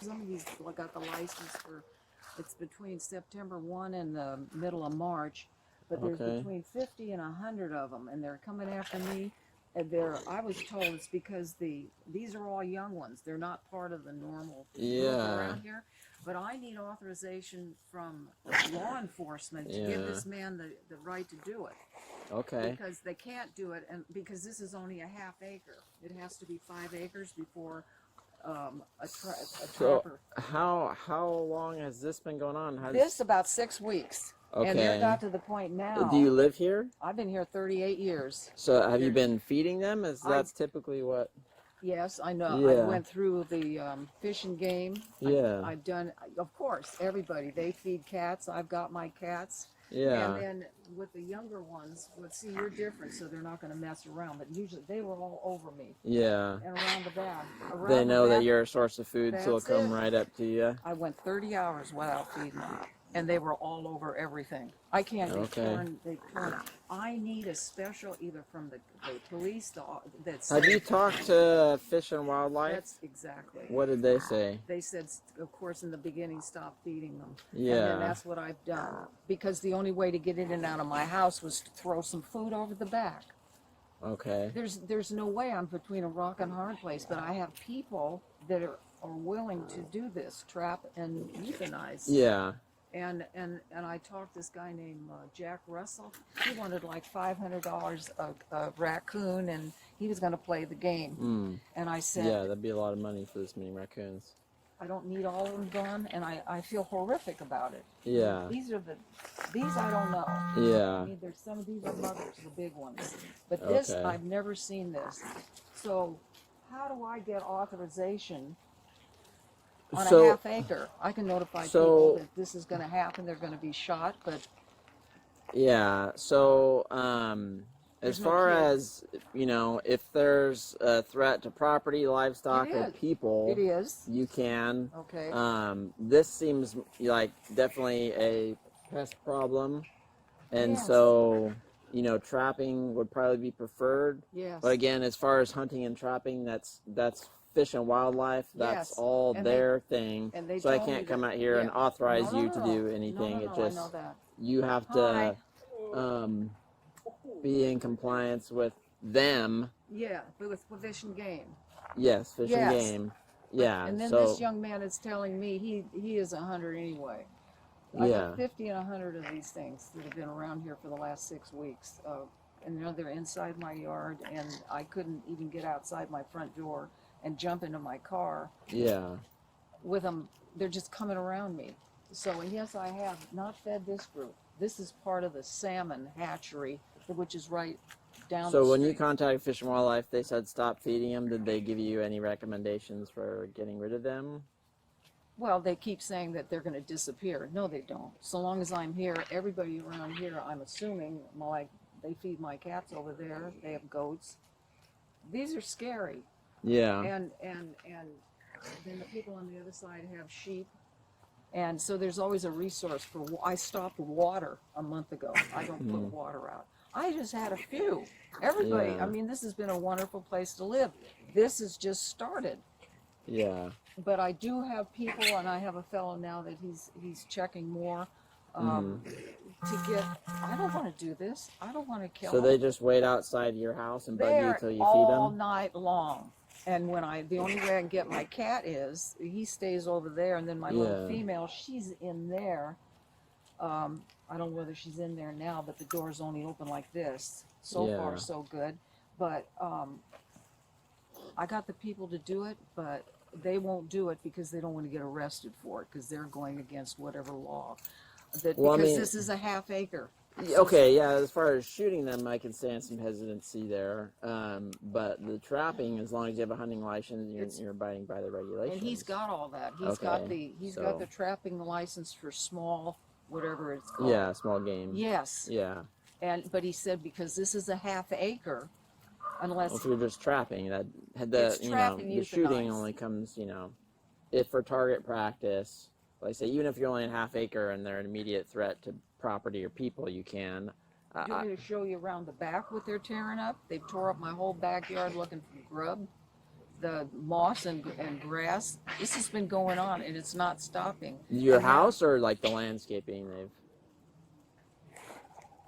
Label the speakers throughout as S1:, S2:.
S1: Some of these got the license for, it's between September 1 and the middle of March, but there's between 50 and 100 of them, and they're coming after me. And I was told it's because these are all young ones. They're not part of the normal group around here. But I need authorization from law enforcement to give this man the right to do it.
S2: Okay.
S1: Because they can't do it, and because this is only a half acre. It has to be 5 acres before a trapper.
S2: How long has this been going on?
S1: This about 6 weeks.
S2: Okay.
S1: And they're got to the point now.
S2: Do you live here?
S1: I've been here 38 years.
S2: So have you been feeding them? That's typically what?
S1: Yes, I know.
S2: Yeah.
S1: I went through the fish and game.
S2: Yeah.
S1: I've done, of course, everybody. They feed cats. I've got my cats.
S2: Yeah.
S1: And then with the younger ones, see, you're different, so they're not going to mess around. But usually they were all over me.
S2: Yeah.
S1: And around the back.
S2: They know that you're a source of food, so they'll come right up to you.
S1: I went 30 hours without feeding them. And they were all over everything. I can't. They turn. I need a special, either from the police.
S2: Have you talked to Fish and Wildlife?
S1: That's exactly.
S2: What did they say?
S1: They said, of course, in the beginning, stop feeding them.
S2: Yeah.
S1: And then that's what I've done. Because the only way to get in and out of my house was to throw some food over the back.
S2: Okay.
S1: There's no way. I'm between a rock and a hard place, but I have people that are willing to do this, trap and euthanize.
S2: Yeah.
S1: And I talked to this guy named Jack Russell. He wanted like $500 a raccoon, and he was going to play the game. And I said,
S2: yeah, that'd be a lot of money for this many raccoons.
S1: I don't need all of them gone, and I feel horrific about it.
S2: Yeah.
S1: These I don't know.
S2: Yeah.
S1: I mean, some of these are mothers, the big ones. But this, I've never seen this. So how do I get authorization on a half acre? I can notify people that this is going to happen. They're going to be shot, but
S2: yeah. So as far as if there's a threat to property, livestock, or people, you can.
S1: Okay.
S2: This seems like definitely a pest problem, and so trapping would probably be preferred.
S1: Yes.
S2: But again, as far as hunting and trapping, that's Fish and Wildlife, that's all their thing. So I can't come out here and authorize you to do anything. It just,
S1: I know that.
S2: you have to be in compliance with them.
S1: Yeah, but with Fish and Game.
S2: Yes, Fish and Game. Yeah.
S1: And then this young man is telling me he is a hunter anyway. I have 50 and 100 of these things that have been around here for the last 6 weeks. And they're inside my yard, and I couldn't even get outside my front door and jump into my car.
S2: Yeah.
S1: With them, they're just coming around me. So, and yes, I have not fed this group. This is part of the salmon hatchery, which is right down the street.
S2: So when you contacted Fish and Wildlife, they said stop feeding them. Did they give you any recommendations for getting rid of them?
S1: Well, they keep saying that they're going to disappear. No, they don't. So long as I'm here, everybody around here, I'm assuming, like, they feed my cats over there. They have goats. These are scary.
S2: Yeah.
S1: And then the people on the other side have sheep. And so there's always a resource for, I stopped water a month ago. I don't put water out. I just had a few. Everybody, I mean, this has been a wonderful place to live. This has just started.
S2: Yeah.
S1: But I do have people, and I have a fellow now that he's checking more to get, I don't want to do this. I don't want to kill them.
S2: So they just wait outside your house and bug you until you feed them?
S1: All night long. And when the only way I can get my cat is, he stays over there, and then my little female, she's in there. I don't know whether she's in there now, but the door's only open like this. So far, so good. But I got the people to do it, but they won't do it because they don't want to get arrested for it, because they're going against whatever law. Because this is a half acre.
S2: Okay, yeah, as far as shooting them, I can stand some hesitancy there. But the trapping, as long as you have a hunting license, you're abiding by the regulations.
S1: And he's got all that. He's got the trapping license for small, whatever it's called.
S2: Yeah, small game.
S1: Yes.
S2: Yeah.
S1: But he said because this is a half acre, unless
S2: if you're just trapping, the shooting only comes, if for target practice. Like I say, even if you're only a half acre and they're an immediate threat to property or people, you can.
S1: Do you want me to show you around the back what they're tearing up? They've tore up my whole backyard looking for grub. The moss and grass. This has been going on, and it's not stopping.
S2: Your house or like the landscaping they've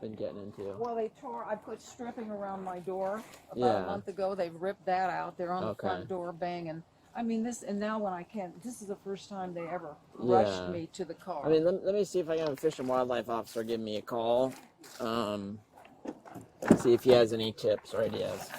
S2: been getting into?
S1: Well, I put stripping around my door about a month ago. They've ripped that out. They're on the front door banging. I mean, this is the first time they ever rushed me to the car.
S2: I mean, let me see if I can have a Fish and Wildlife officer give me a call. See if he has any tips or ideas.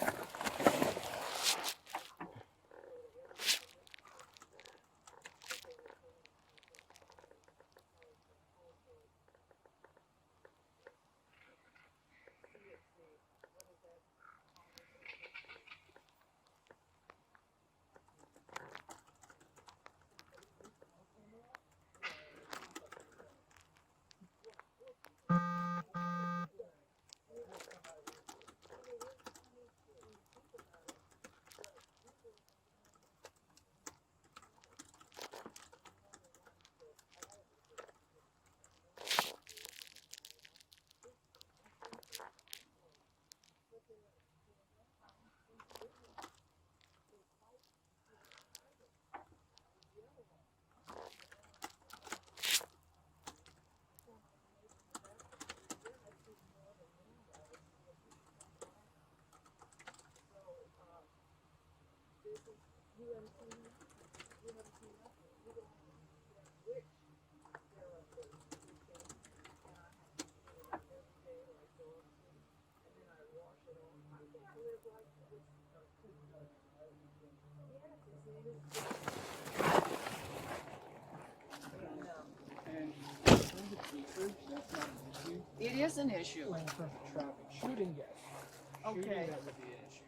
S1: It is an issue.
S3: Like in terms of traffic. Shooting, yes.
S1: Okay.
S3: Shooting, that would be an issue.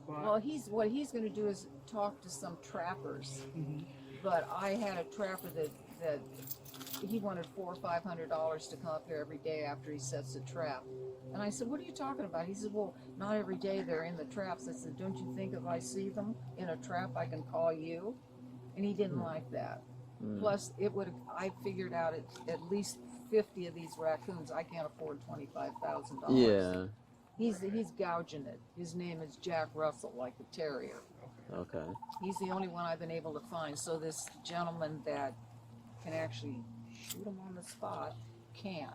S3: But,
S1: Well, what he's going to do is talk to some trappers. But I had a trapper that he wanted $400 or $500 to come up here every day after he sets a trap. And I said, what are you talking about? He said, well, not every day they're in the traps. I said, don't you think if I see them in a trap, I can call you? And he didn't like that. Plus, I figured out at least 50 of these raccoons. I can't afford $25,000.
S2: Yeah.
S1: He's gouging it. His name is Jack Russell, like the terrier.
S2: Okay.
S1: He's the only one I've been able to find. So this gentleman that can actually shoot him on the spot can't,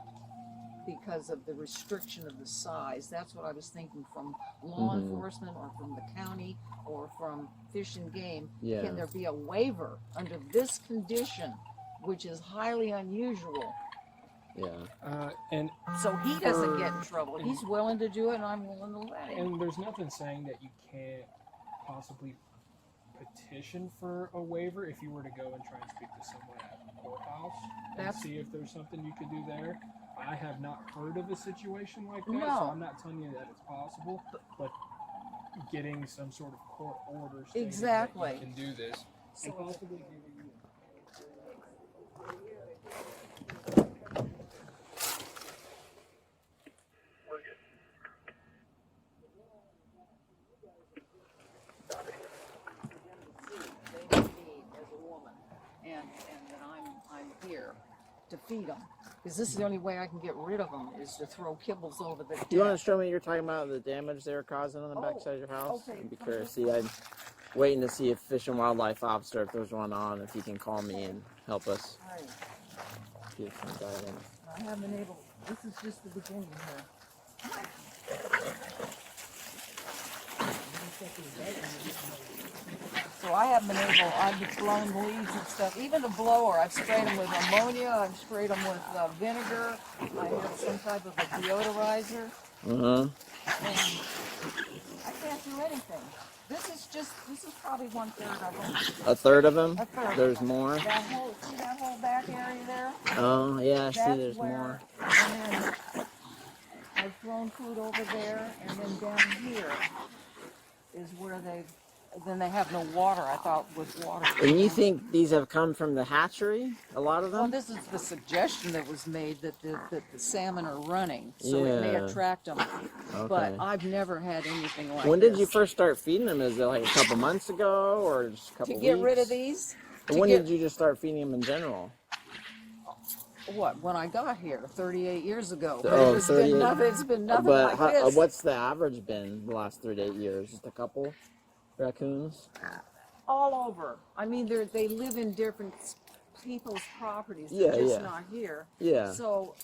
S1: because of the restriction of the size. That's what I was thinking, from law enforcement or from the county or from Fish and Game.
S2: Yeah.
S1: Can there be a waiver under this condition, which is highly unusual?
S2: Yeah.
S3: and
S1: So he doesn't get in trouble. He's willing to do it, and I'm willing to let him.
S3: and there's nothing saying that you can't possibly petition for a waiver if you were to go and try and speak to someone at the courthouse and see if there's something you could do there. I have not heard of a situation like that, so I'm not telling you that it's possible, but getting some sort of court order saying that you can do this and possibly giving you
S1: here to feed them, because this is the only way I can get rid of them, is to throw kibbles over the deck.
S2: Do you want to show me? You're talking about the damage they were causing on the backside of your house.
S1: Okay.
S2: I'd be curious. See, I'm waiting to see if Fish and Wildlife officer, if there's one on, if he can call me and help us.
S1: Right.
S2: Give some guidance.
S1: I haven't been able. This is just the beginning here. So I haven't been able. I've blown leaves and stuff. Even the blower, I've sprayed them with ammonia. I've sprayed them with vinegar. I have some type of a deodorizer. And I can't do anything. This is probably 1/3 of them.
S2: A third of them?
S1: A third.
S2: There's more?
S1: See that whole back area there?
S2: Oh, yeah, I see
S1: That's
S2: there's
S1: where-
S2: more.
S1: And then I've thrown food over there, and then down here is where they have no water. I thought with water.
S2: And you think these have come from the hatchery? A lot of
S1: Well,
S2: them?
S1: this is the suggestion that was made, that the salmon are running, so it may
S2: Yeah.
S1: attract them.
S2: Okay.
S1: But I've never had anything like
S2: When did you
S1: this.
S2: first start feeding them? Is it like a couple months ago or just a couple
S1: To
S2: weeks?
S1: get rid of these?
S2: When did you just start feeding them in general?
S1: what, when I got here 38 years ago.
S2: Oh,
S1: It's
S2: 38.
S1: been nothing. It's been nothing
S2: But
S1: like this.
S2: what's the average been the last 3 to 8 years? Just a couple raccoons?
S1: All over. I mean, they live in different people's properties.
S2: Yeah,
S1: They're just
S2: yeah.
S1: not here.
S2: Yeah.
S1: So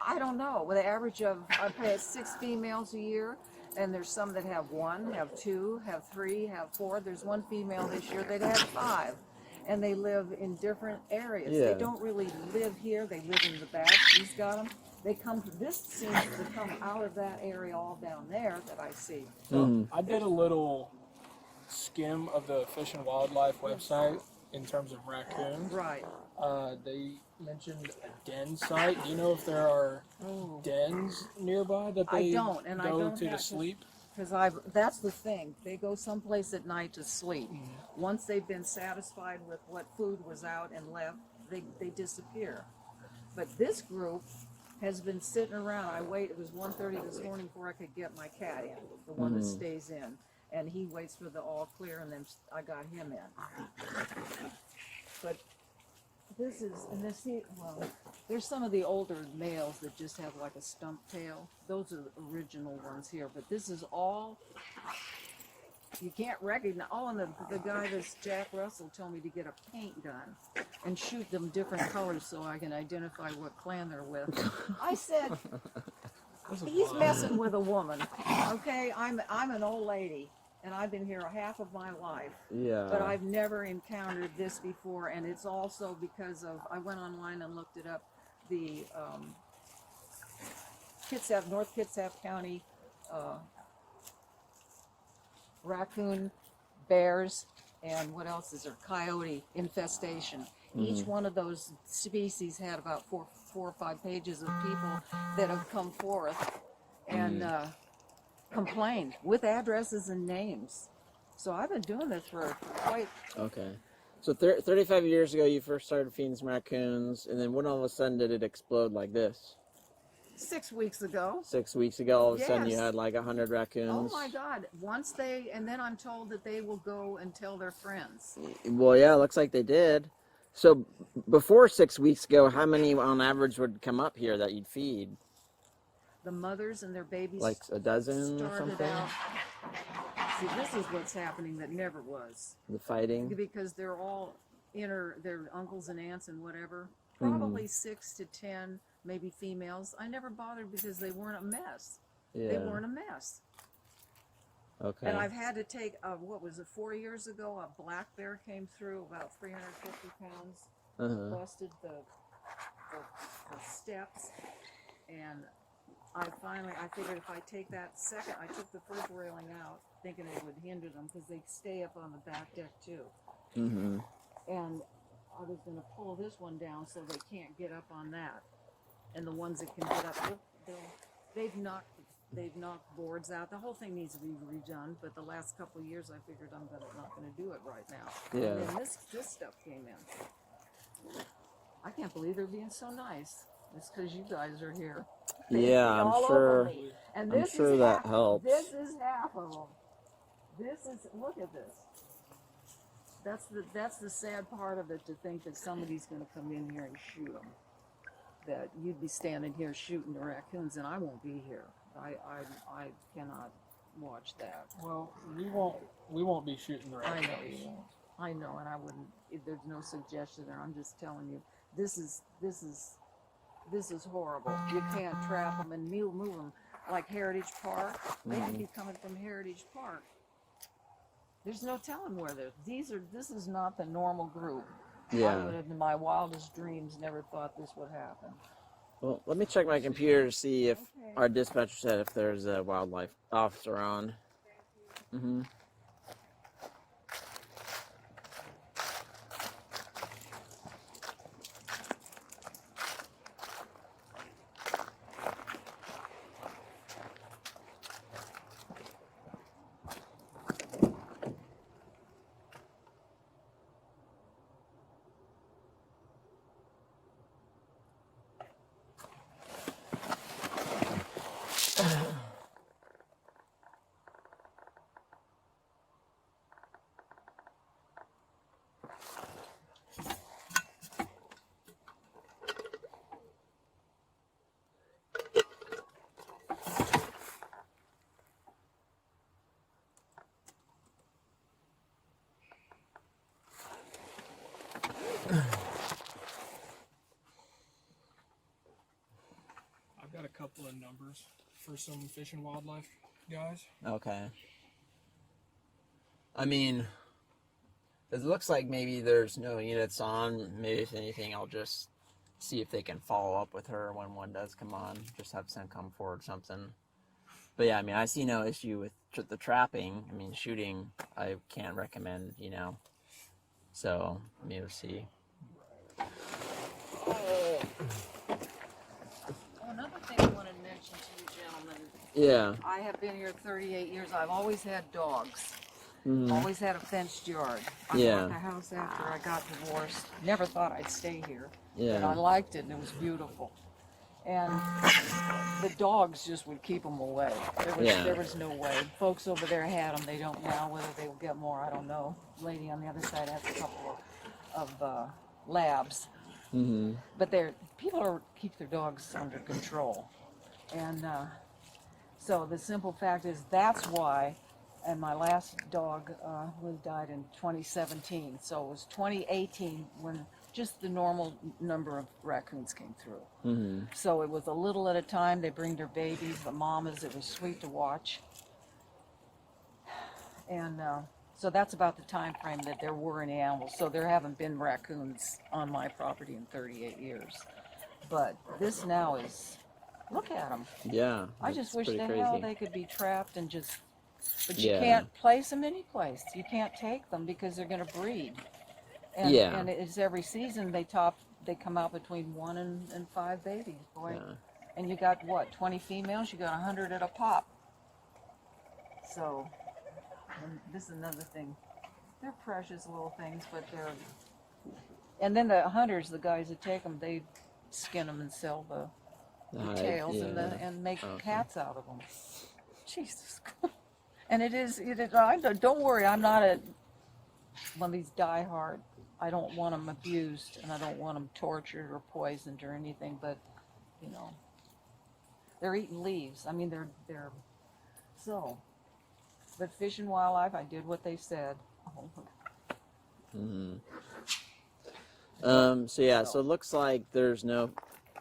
S1: I don't know. With the average of, I've had 6 females a year, and there's some that have 1, have 2, have 3, have 4. There's one female this year that had 5, and they live in different areas.
S2: Yeah.
S1: They don't really live here. They live in the back. He's got them. They come. This seems to come out of that area all down there that I see.
S3: So I did a little skim of the Fish and Wildlife website in terms of raccoons.
S1: Right.
S3: They mentioned a den site. Do you know if there are dens nearby that they
S1: I
S3: go
S1: don't
S3: to
S1: have
S3: sleep?
S1: Because that's the thing. They go someplace at night to sleep. Once they've been satisfied with what food was out and left, they disappear. But this group has been sitting around. It was 1:30 this morning before I could get my cat in, the one that stays in. And he waits for the all clear, and then I got him in. But this is, there's some of the older males that just have like a stump tail. Those are the original ones here, but this is all, you can't recognize. Oh, and the guy that's Jack Russell told me to get a paint gun and shoot them different colors so I can identify what clan they're with. I said, he's messing with a woman. Okay, I'm an old lady. And I've been here half of my life.
S2: Yeah.
S1: But I've never encountered this before, and it's also because of, I went online and looked it up, the North Kitsap County raccoon, bears, and what else is there? Coyote infestation. Each one of those species had about four or 5 pages of people that have come forth and complained with addresses and names. So I've been doing this for quite...
S2: Okay. So 35 years ago, you first started feeding some raccoons, and then when all of a sudden did it explode like this?
S1: 6 weeks ago.
S2: 6 weeks ago, all of a sudden you
S1: Yes.
S2: had like 100 raccoons?
S1: Oh my God. And then I'm told that they will go and tell their friends.
S2: Well, yeah, it looks like they did. So before 6 weeks ago, how many on average would come up here that you'd feed?
S1: The mothers and their babies
S2: Like a dozen or
S1: started
S2: something?
S1: out. See, this is what's happening that never was.
S2: The fighting?
S1: Because they're all their uncles and aunts and whatever. Probably 6 to 10, maybe females. I never bothered because they weren't a mess.
S2: Yeah.
S1: They weren't a mess.
S2: Okay.
S1: And I've had to take, 4 years ago, a black bear came through, about 350 pounds, busted the steps, and I figured if I take that second, I took the first railing out, thinking it would hinder them, because they stay up on the back deck too. And I was going to pull this one down so they can't get up on that. And the ones that can get up, they've knocked boards out. The whole thing needs to be redone, but the last couple of years I figured I'm not going to do it right now.
S2: Yeah.
S1: And then this stuff came in. I can't believe they're being so nice. It's because you guys are here.
S2: Yeah, I'm sure.
S1: And
S2: I'm sure that helps.
S1: This is half of them. Look at this. That's the sad part of it, to think that somebody's going to come in here and shoot them. That you'd be standing here shooting the raccoons, and I won't be here. I cannot watch that.
S3: Well, we won't be shooting the raccoons.
S1: I know, and I wouldn't. There's no suggestion there. I'm just telling you, this is horrible. You can't trap them and move them like Heritage Park. They could be coming from Heritage Park. There's no telling where they're. This is not the normal group.
S2: Yeah.
S1: I would have, in my wildest dreams, never thought this would happen.
S2: Well, let me check my computer to see if our dispatcher said if there's a wildlife officer on.
S3: couple of numbers for some fish and wildlife guys.
S2: Okay. I mean, it looks like maybe there's no units on. Maybe if anything, I'll just see if they can follow up with her when one does come on. Just have some come forward something. But yeah, I mean, I see no issue with the trapping. I mean, shooting, I can't recommend, you know. So, I mean, we'll see.
S1: Oh, another thing I wanted to mention to you gentlemen.
S2: Yeah.
S1: I have been here 38 years. I've always had dogs.
S2: Mm-hmm.
S1: Always had a fenced yard. I bought the house after I got divorced. Never thought I'd stay here.
S2: Yeah.
S1: But I liked it and it was beautiful. And the dogs just would keep them away. There was no way. Folks over there had them. They don't now. Whether they will get more, I don't know. Lady on the other side has a couple of labs.
S2: Mm-hmm.
S1: But people keep their dogs under control. And so the simple fact is that's why. And my last dog died in 2017. So it was 2018 when just the normal number of raccoons came through.
S2: Mm-hmm.
S1: So it was a little at a time. They bring their babies, the mamas. It was sweet to watch. And so that's about the time frame that there were any animals. So there haven't been raccoons on my property in 38 years. But this now is, look at them.
S2: Yeah.
S1: I just wish
S2: pretty
S1: the
S2: crazy.
S1: hell they could be trapped and just, but you
S2: Yeah.
S1: can't place them any place. You can't take them because they're going to breed. And,
S2: Yeah.
S1: and it's every season they come out between 1 and 5 babies, boy.
S2: Yeah.
S1: And you got what, 20 females? You got 100 at a pop. So, and this is another thing. They're precious little things, but they're. And then the hunters, the guys that take them, they skin them and sell the tails and make cats out of them. Jesus. And it is. Don't worry, I'm not one of these die-hard. I don't want them abused, and I don't want them tortured or poisoned or anything. But you know, they're eating leaves. I mean, they're so. But Fish and Wildlife, I did what they said.
S2: Mm-hmm. So it looks like there's no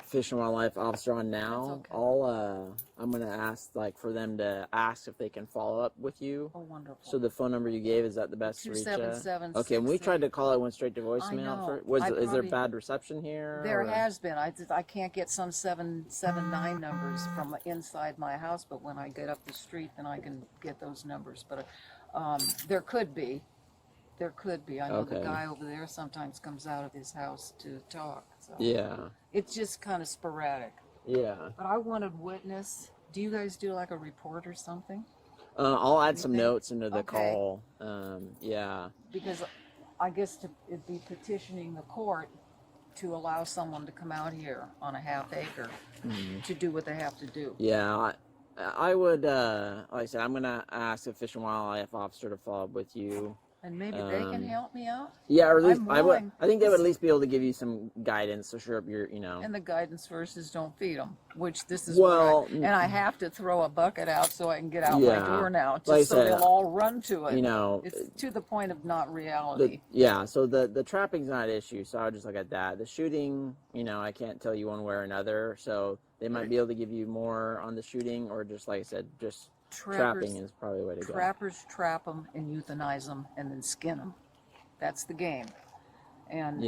S2: Fish and Wildlife officer on now.
S1: That's okay.
S2: I'm gonna ask for them to ask if they can follow up with you.
S1: Oh, wonderful.
S2: So the phone number you gave, is that the best to reach?
S1: 277.
S2: Okay, when we tried to call it, went straight to voicemail.
S1: know.
S2: Is there bad reception here?
S1: There has been. I can't get some 779 numbers from inside my house, but when I get up the street, then I can get those numbers. But there could be. I know the guy over there sometimes comes out of his house to talk. So.
S2: Yeah.
S1: It's just kind of sporadic.
S2: Yeah.
S1: But I wanted witness. Do you guys do like a report or something?
S2: I'll add some
S1: Anything?
S2: notes into the
S1: Okay.
S2: call. Yeah.
S1: Because I guess it'd be petitioning the court to allow someone to come out here on a half acre to do what they have to do.
S2: Yeah. I would, like I said, I'm going to ask a Fish and Wildlife officer to follow up with you.
S1: And maybe they can help me out.
S2: Yeah, or at least
S1: I'm willing.
S2: I think they would at least be able to give you some guidance. So sure, you're,
S1: And the guidance versus don't feed them, which this is and I have to throw a bucket out so I can get out my door now, just
S2: like
S1: so
S2: I said,
S1: they'll all run to it.
S2: It's
S1: to the point of not reality.
S2: So the trapping's not an issue. So I would just look at that. The shooting, I can't tell you one way or another. So they might be able to give you more on the shooting, or just like I said, just. Trapping is probably the way to go.
S1: Trappers trap them and euthanize them and then skin them. That's the game. And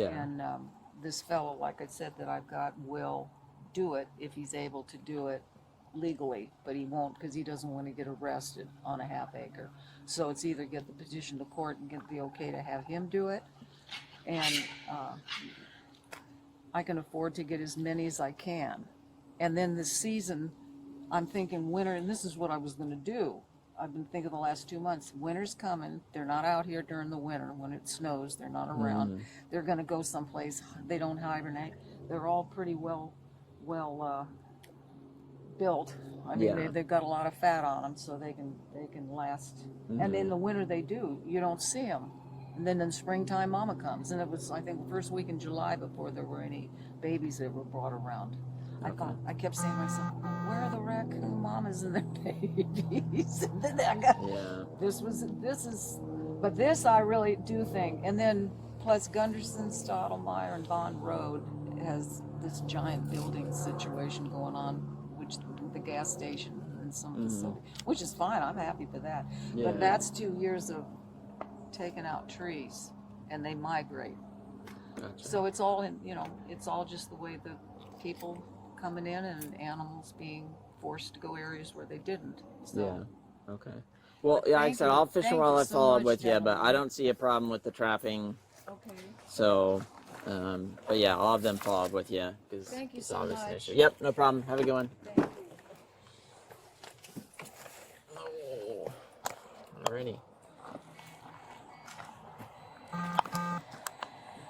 S1: this fellow, like I said, that I've got will do it if he's able to do it legally, but he won't because he doesn't want to get arrested on a half acre. So it's either get the petition to court and get the okay to have him do it, and I can afford to get as many as I can. And then this season, I'm thinking winter, and this is what I was going to do. I've been thinking the last 2 months, winter's coming. They're not out here during the winter. When it snows, they're not around. They're going to go someplace. They don't hibernate. They're all pretty well built. I mean, they've got a lot of fat on them, so they can last. And in the winter they do. You don't see them. And then in springtime, Mama comes. And it was, I think, the first week in July before there were any babies that were brought around. I kept saying to myself, where are the raccoon mamas and their babies? And then I got, but this I really do think. And then plus Gunderson, Stottlemyre, and Bond Road has this giant building situation going on, which the gas station and some facility, which is fine. I'm happy for that.
S2: Yeah.
S1: But that's 2 years of taking out trees, and they migrate.
S2: Gotcha.
S1: So it's all in, it's all just the way the people coming in and animals being forced to go areas where they didn't. So.
S2: Yeah. Okay. Well, yeah, like I
S1: Thank
S2: said,
S1: you.
S2: I'll fish
S1: Thank
S2: and wildlife
S1: you so
S2: follow up
S1: much,
S2: with you, but
S1: gentlemen.
S2: I don't see a problem with the trapping.
S1: Okay.
S2: So, but yeah, I'll have them follow up with you because
S1: Thank you
S2: it's
S1: so
S2: obviously an
S1: much.
S2: issue. Yep, no problem. Have a good one.
S1: Thank you.
S2: Oh, alrighty.